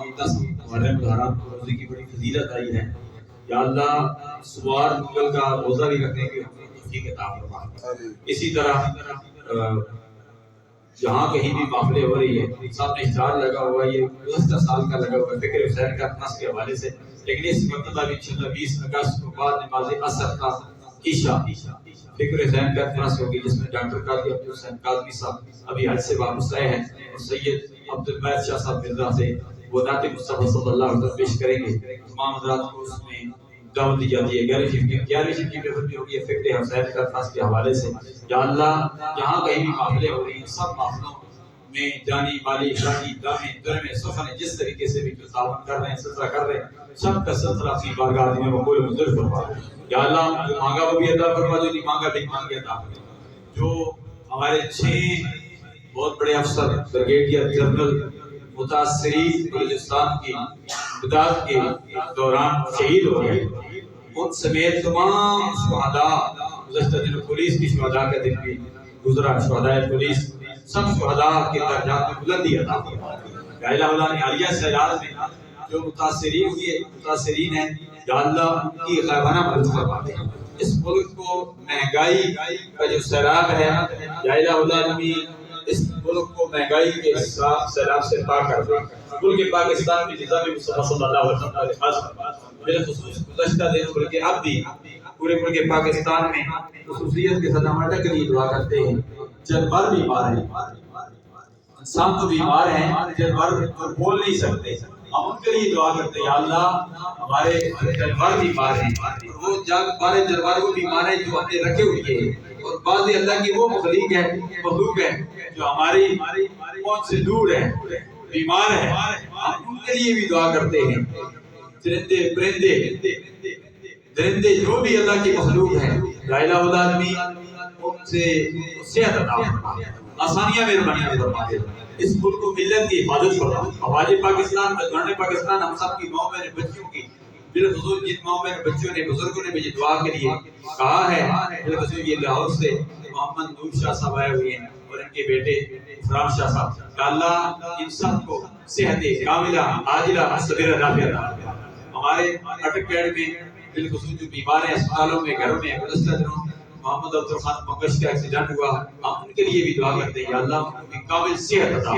یہ 10 محرم الحرام کو روزے کی بڑی فضیلت آئی ہے، یا اللہ سوار منگل کا روزہ بھی رکھنے کی توفیق عطا فرما۔ اسی طرح جہاں کہیں بھی محفلیں ہو رہی ہے، سامنے اشتہار لگا ہوا ہے، یہ گزشتہ سال کا لگا ہوا ہے فکر حسین کا نس کے حوالے سے، لیکن اس مرتبہ بھی انشاءاللہ 20 اگست کو بعد نماز عصر کا عشاء فکر حسین کا نس ہوگی، جس میں ڈاکٹر قاضی عبدالحسین کاظمی صاحب ابھی حج سے واپس آئے ہیں، اور سید عبدالباعث شاہ صاحب مرزا سے وہ نعت مصطفیٰ صلی اللہ علیہ وسلم پیش کریں گے۔ تمام حضرات کو اس میں دعوت دی جاتی ہے۔ 11ویں شب کی محفل بھی ہوگی فکر حسین کا نس کے حوالے سے۔ یا اللہ جہاں کہیں بھی محفلیں ہو رہی ہیں، سب محفلوں میں جانی مالی شادی دامے درمے سفن جس طریقے سے بھی تعاون کر رہے ہیں، سلسلہ کر رہے ہیں، سب کا سلسلہ اپنی بارگاہ میں مقبول منظور فرما۔ یا اللہ جو مانگا وہ بھی عطا فرما، جو نہیں مانگا بھی مانگے عطا فرما۔ جو ہمارے 6 بہت بڑے افسر بریگیڈیئر جنرل متاثرین بلوچستان کی امداد کے دوران شہید ہو گئے، ان سمیت تمام شہداء، گزشتہ دنوں پولیس کی شہداء کا دن بھی گزرا، شہداء پولیس سب شہداء کے درجات میں بلندی عطا فرما۔ یا الہ اللہ نے عالیہ سیلاب میں جو متاثرین ہیں، یا اللہ ان کی غیبانہ مدد فرما دے۔ اس ملک کو مہنگائی کا جو سیلاب ہے، یا الہ العالمین اس ملک کو مہنگائی کے سیلاب سے پاک کر دے۔ ملک پاکستان کی نظام مصطفیٰ صلی اللہ علیہ وسلم کا خاص بالخصوص گزشتہ دنوں بلکہ اب بھی پورے ملک پاکستان میں خصوصیت کے ساتھ ہم اٹک کے لیے دعا کرتے ہیں۔ جانور بیمار ہیں، انسان تو بیمار ہیں، جانور تو بول نہیں سکتے، ہم ان کے لیے دعا کرتے ہیں۔ یا اللہ ہمارے جانور بیمار ہیں، وہ ہمارے جانور وہ بیمار ہیں جو ہم نے رکھے ہوئے ہیں، اور بعض اللہ کی وہ مخلوق ہے جو ہماری پہنچ سے دور ہے، بیمار ہے، ہم ان کے لیے بھی دعا کرتے ہیں۔ چرندے پرندے درندے جو بھی اللہ کی مخلوق ہیں، لا الہ الا العالمین ان سے صحت عطا فرما، آسانیاں مہربانیاں فرما دے، اس ملک کو ملت کی حفاظت فرما۔ افواج پاکستان گورنر پاکستان ہم سب کی ماؤں بہن بچیوں کی، بالخصوص جن ماؤں بہن بچوں نے بزرگوں نے مجھے دعا کے لیے کہا ہے، بالخصوص یہ لاہور سے محمد نور شاہ صاحب آئے ہوئے ہیں اور ان کے بیٹے فرام شاہ صاحب، یا اللہ ان سب کو صحت کاملہ عاجلہ صبر نافع عطا فرما۔ ہمارے اٹک گیڑ میں بالخصوص جو بیمار ہیں اسپتالوں میں گھروں میں، گزشتہ دنوں محمد عبدالخان منگش کا ایکسیڈنٹ ہوا، ہم ان کے لیے بھی دعا کرتے ہیں، یا اللہ ان کو بھی کامل صحت عطا